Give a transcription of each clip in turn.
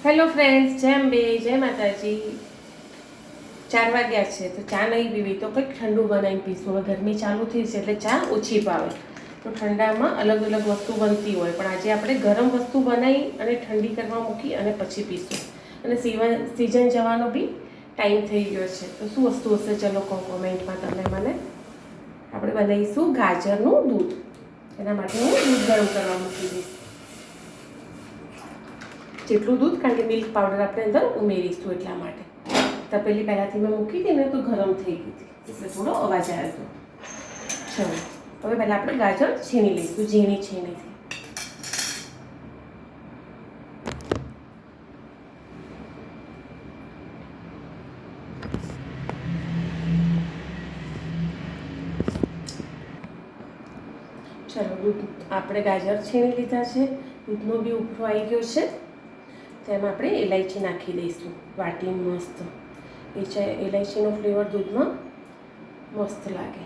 Hello friends, જય અંબે, જય માતાજી. 4 વાગ્યા છે તો ચા નહીં પીવી તો કંઈક ઠંડુ બનાવીને પીશું. હવે ગરમી ચાલુ થઈ છે એટલે ચા ઓછી ભાવે. તો ઠંડામાં અલગ અલગ વસ્તુ બનતી હોય, પણ આજે આપણે ગરમ વસ્તુ બનાવી અને ઠંડી કરવા મૂકી અને પછી પીશું. અને સિઝન જવાનો બી ટાઈમ થઈ ગયો છે. તો શું વસ્તુ હશે ચલો કહો કોમેન્ટમાં તમે મને. આપણે બનાવીશું ગાજરનું દૂધ. એના માટે હું દૂધ ગરમ કરવા મૂકી દઈશ. જેટલું દૂધ, કારણ કે મિલ્ક પાવડર આપણે અંદર ઉમેરીશું એટલા માટે. તપેલી પહેલાંથી મેં મૂકી હતી ને તો ગરમ થઈ ગઈ હતી એટલે થોડો અવાજ આવ્યો હતો. ચલો હવે પહેલાં આપણે ગાજર છીણી લઈશું ઝીણી છીણીથી. ચલો દૂધ આપણે ગાજર છીણી લીધા છે. દૂધનો બી ઉભરો આવી ગયો છે. તેમાં આપણે ઇલાયચી નાખી દઈશું વાટી મસ્ત. ઇલાયચીનો ફ્લેવર દૂધમાં મસ્ત લાગે.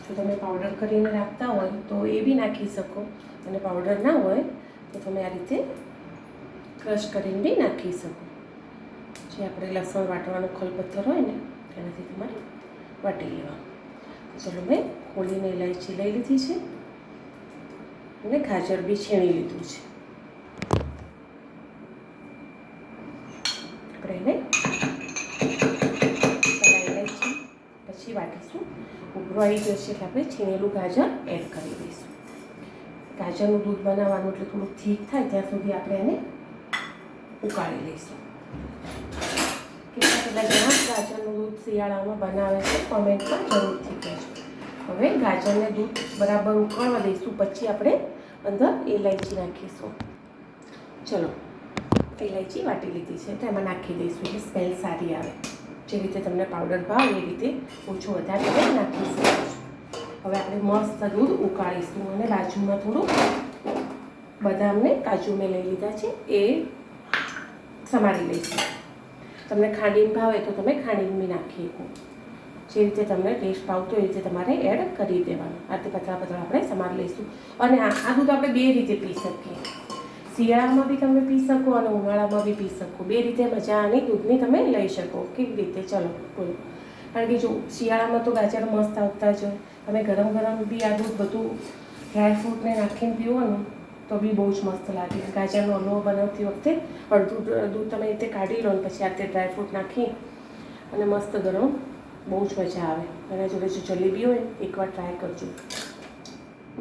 જો તમે પાવડર કરીને રાખતા હોય તો એ બી નાખી શકો, અને પાવડર ના હોય તો તમે આ રીતે ક્રશ કરીને બી નાખી શકો. જે આપણે લસણ વાટવાનો ખલપત્તર હોય ને તેનાથી તમારે વાટી લેવાનું. ચલો મેં ખોલીને ઇલાયચી લઈ લીધી છે અને ગાજર બી છીણી લીધું છે. આપણે એને ઇલાયચી પછી વાટીશું. ઉભરો આવી ગયો છે એટલે આપણે છીણેલું ગાજર એડ કરી દઈશું. ગાજરનું દૂધ બનાવવાનું એટલે થોડું ઠીક થાય ત્યાં સુધી આપણે એને ઉકાળી લઈશું. કેટલા જણા ગાજરનું દૂધ શિયાળામાં બનાવે છે કોમેન્ટમાં જરૂરથી કહેજો. હવે ગાજરને દૂધ બરાબર ઉકાળવા દઈશું, પછી આપણે અંદર ઇલાયચી નાખીશું. ચલો ઇલાયચી વાટી લીધી છે તો એમાં નાખી દઈશું એટલે સ્મેલ સારી આવે. જે રીતે તમને પાવડર ભાવે એ રીતે ઓછું વધારે તમે નાખી શકો છો. હવે આપણે મસ્ત દૂધ ઉકાળીશું અને બાજુમાં થોડું બદામને કાજુ મેં લઈ લીધા છે એ સમારી લઈશું. તમને ખાંડીન ભાવે તો તમે ખાંડીન બી નાખી શકો. જે રીતે તમને ટેસ્ટ ભાવતો એ રીતે તમારે એડ કરી દેવાનું. આ રીતે પતળા પતળા આપણે સમારી લઈશું. અને આ દૂધ આપણે બે રીતે પી શકીએ. શિયાળામાં બી તમે પી શકો અને ઉનાળામાં બી પી શકો. બે રીતે મજા આની દૂધની તમે લઈ શકો. કેવી રીતે ચલો બોલો. કારણ કે જો શિયાળામાં તો ગાજર મસ્ત આવતા જ હોય. તમે ગરમ ગરમ બી આ દૂધ બધું ડ્રાયફ્રૂટને નાખીને પીવાનું તો બી બહુ જ મસ્ત લાગે. ગાજરનો હલવો બનાવતી વખતે અડધું દૂધ તમે રીતે કાઢી લો ને પછી આ રીતે ડ્રાયફ્રૂટ નાખી અને મસ્ત ગરમ બહુ જ મજા આવે. એના જોડે જો જલેબી હોય એકવાર ટ્રાય કરજો,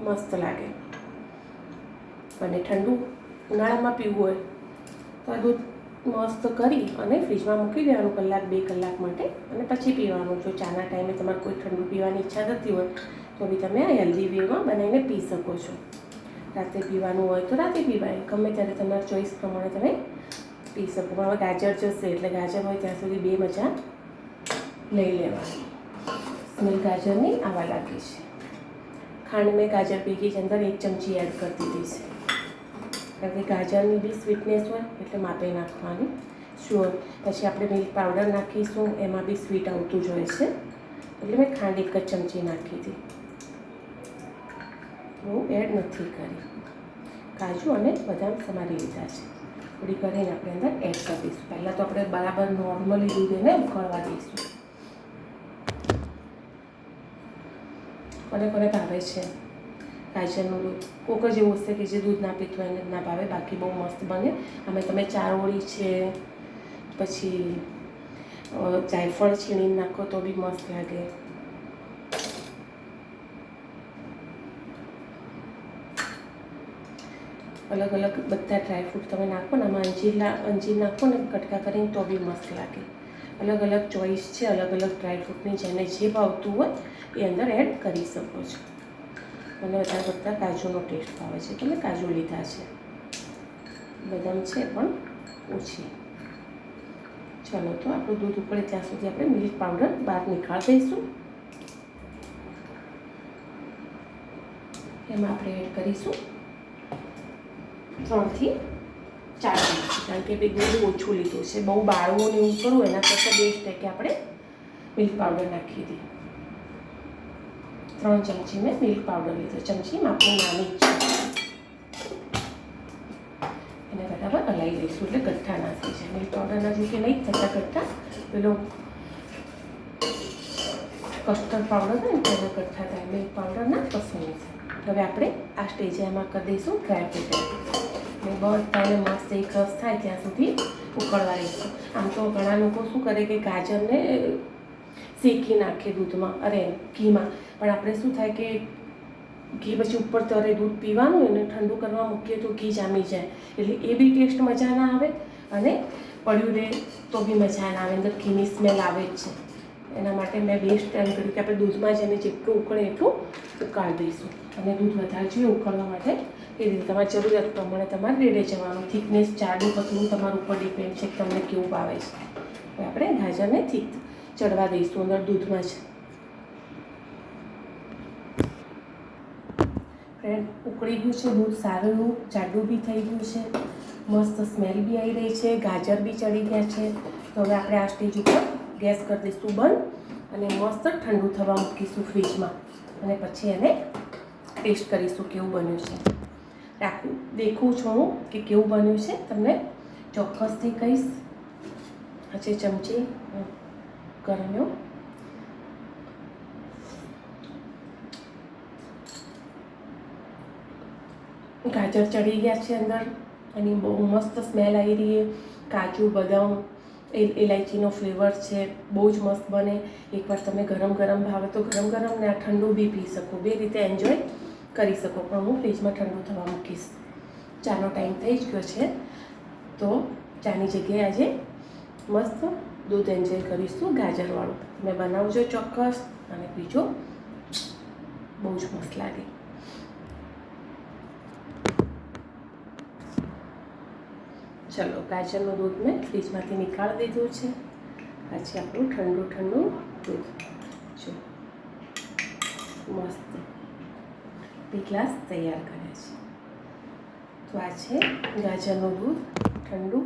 મસ્ત લાગે. અને ઠંડુ ઉનાળામાં પીવું હોય તો આ દૂધ મસ્ત કરી અને ફ્રીજમાં મૂકી દેવાનું 1-2 કલાક માટે, અને પછી પીવાનું. જો ચાના ટાઈમે તમારે કોઈ ઠંડુ પીવાની ઈચ્છા થતી હોય તો બી તમે આ હેલ્ધી વેમાં બનાવીને પી શકો છો. રાતે પીવાનું હોય તો રાતે પીવાય, ગમે ત્યારે તમારા ચોઈસ પ્રમાણે તમે પી શકો. પણ હવે ગાજર જશે એટલે ગાજર હોય ત્યાં સુધી બે મજા લઈ લેવાની. સ્મેલ ગાજરની આવા લાગી છે. ખાંડ મેં ગાજર ભેગી અંદર 1 ચમચી એડ કરી દીધી છે. કારણ કે ગાજરની બી સ્વીટનેસ હોય એટલે માપે નાખવાની. શ્યોર પછી આપણે મિલ્ક પાવડર નાખીશું, એમાં બી સ્વીટ આવતું જ હોય છે એટલે મેં ખાંડ 1 જ ચમચી નાખી હતી, બહુ એડ નથી કરી. કાજુ અને બદામ સમારી લીધા છે. થોડી કરીને આપણે અંદર એડ કરી દઈશું. પહેલાં તો આપણે બરાબર નોર્મલી દૂધ એને ઉકળવા દઈશું. કોને કોને ભાવે છે ગાજરનું દૂધ? કોક જ એવું હશે કે જે દૂધ ના પીતું એને ના ભાવે, બાકી બહુ મસ્ત બને. આમાં તમે ચારોળી છે, પછી જાયફળ છીણીને નાખો તો બી મસ્ત લાગે. અલગ અલગ બધા ડ્રાયફ્રૂટ તમે નાખો ને, આમાં અંજીર નાખો ને કટકા કરીને તો બી મસ્ત લાગે. અલગ અલગ ચોઈસ છે, અલગ અલગ ડ્રાયફ્રૂટની જેને જે ભાવતું હોય એ અંદર એડ કરી શકો છો. મને વધારે પડતા કાજુનો ટેસ્ટ ભાવે છે તો મેં કાજુ લીધા છે. બદામ છે પણ ઓછી. ચલો તો આપણું દૂધ ઉકળે ત્યાં સુધી આપણે મિલ્ક પાવડર બહાર નીકાળી દઈશું. એમાં આપણે એડ કરીશું 3 થી 4 ચમચી, કારણ કે બી દૂધ ઓછું લીધું છે. બહુ બાળવું ને એવું કરવું એના કરતાં બેસ્ટ છે કે આપણે મિલ્ક પાવડર નાખી દઈએ. 3 ચમચી મેં મિલ્ક પાવડર લીધો. ચમચી માપની નાની જ છે. એને બરાબર હલાવી દઈશું એટલે ગઠ્ઠા ના થઈ જાય. મિલ્ક પાવડરના જે કે નહીં થતા ગઠ્ઠા, પેલો કસ્ટર્ડ પાવડર હોય ને તેના ગઠ્ઠા થાય, મિલ્ક પાવડરના કશું નહીં થાય. હવે આપણે આ સ્ટેજે એમાં કરી દઈશું ડ્રાયફ્રૂટ અને બધાને મસ્ત એક રસ થાય ત્યાં સુધી ઉકળવા દઈશું. આમ તો ઘણા લોકો શું કરે કે ગાજરને શેકી નાખે દૂધમાં, અરે ઘીમાં, પણ આપણે શું થાય કે ઘી પછી ઉપર તરે દૂધ પીવાનું હોય ને ઠંડુ કરવા મૂકીએ તો ઘી જામી જાય, એટલે એ બી ટેસ્ટ મજા ના આવે અને પડ્યું રહે તો બી મજા ના આવે, અંદર ઘીની સ્મેલ આવે જ છે. એના માટે મેં બેસ્ટ એમ કર્યું કે આપણે દૂધમાં જઈને જેટલું ઉકળે એટલું ઉકાળી દઈશું. અને દૂધ વધારે જોઈએ ઉકળવા માટે એ રીતે તમારી જરૂરિયાત પ્રમાણે તમારે રેડે જવાનું. થિકનેસ જાડું પતલું તમારા ઉપર ડિપેન્ડ છે કે તમને કેવું ભાવે છે. હવે આપણે ગાજરને થીક ચડવા દઈશું અંદર દૂધમાં જ. ફ્રેન્ડ ઉકળી ગયું છે દૂધ, સારું એવું જાડું બી થઈ ગયું છે, મસ્ત સ્મેલ બી આવી રહી છે, ગાજર બી ચડી ગયા છે. તો હવે આપણે આ સ્ટેજ ઉપર ગેસ કરી દઈશું બંધ અને મસ્ત ઠંડુ થવા મૂકીશું ફ્રીજમાં, અને પછી એને ટેસ્ટ કરીશું કેવું બન્યું છે. દેખું છું હું કે કેવું બન્યું છે, તમને ચોક્કસથી કહીશ. પછી ચમચી ગરમ્યો, ગાજર ચડી ગયા છે અંદર અને બહુ મસ્ત સ્મેલ આવી રહી છે. કાજુ બદામ ઇલાયચીનો ફ્લેવર છે, બહુ જ મસ્ત બને. એકવાર તમે ગરમ ગરમ ભાવે તો ગરમ ગરમ ને આ ઠંડુ બી પી શકો, બે રીતે એન્જોય કરી શકો. પણ હું ફ્રીજમાં ઠંડુ થવા મૂકીશ. ચાનો ટાઈમ થઈ જ ગયો છે તો ચાની જગ્યાએ આજે મસ્ત દૂધ એન્જોય કરીશું ગાજરવાળું. તમે બનાવજો ચોક્કસ અને પીજો, બહુ જ મસ્ત લાગે. ચલો ગાજરનું દૂધ મેં ફ્રીજમાંથી નીકાળી દીધું છે. પછી આપણું ઠંડુ ઠંડુ દૂધ જો મસ્ત બે ગ્લાસ તૈયાર કર્યા છે. તો આ છે ગાજરનું દૂધ ઠંડુ.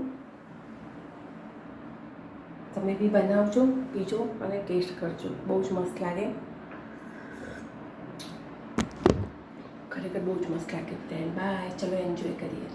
તમે બી બનાવજો, પીજો અને ટેસ્ટ કરજો, બહુ જ મસ્ત લાગે, ખરેખર બહુ જ મસ્ત લાગે. બાય, ચલો એન્જોય કરીએ.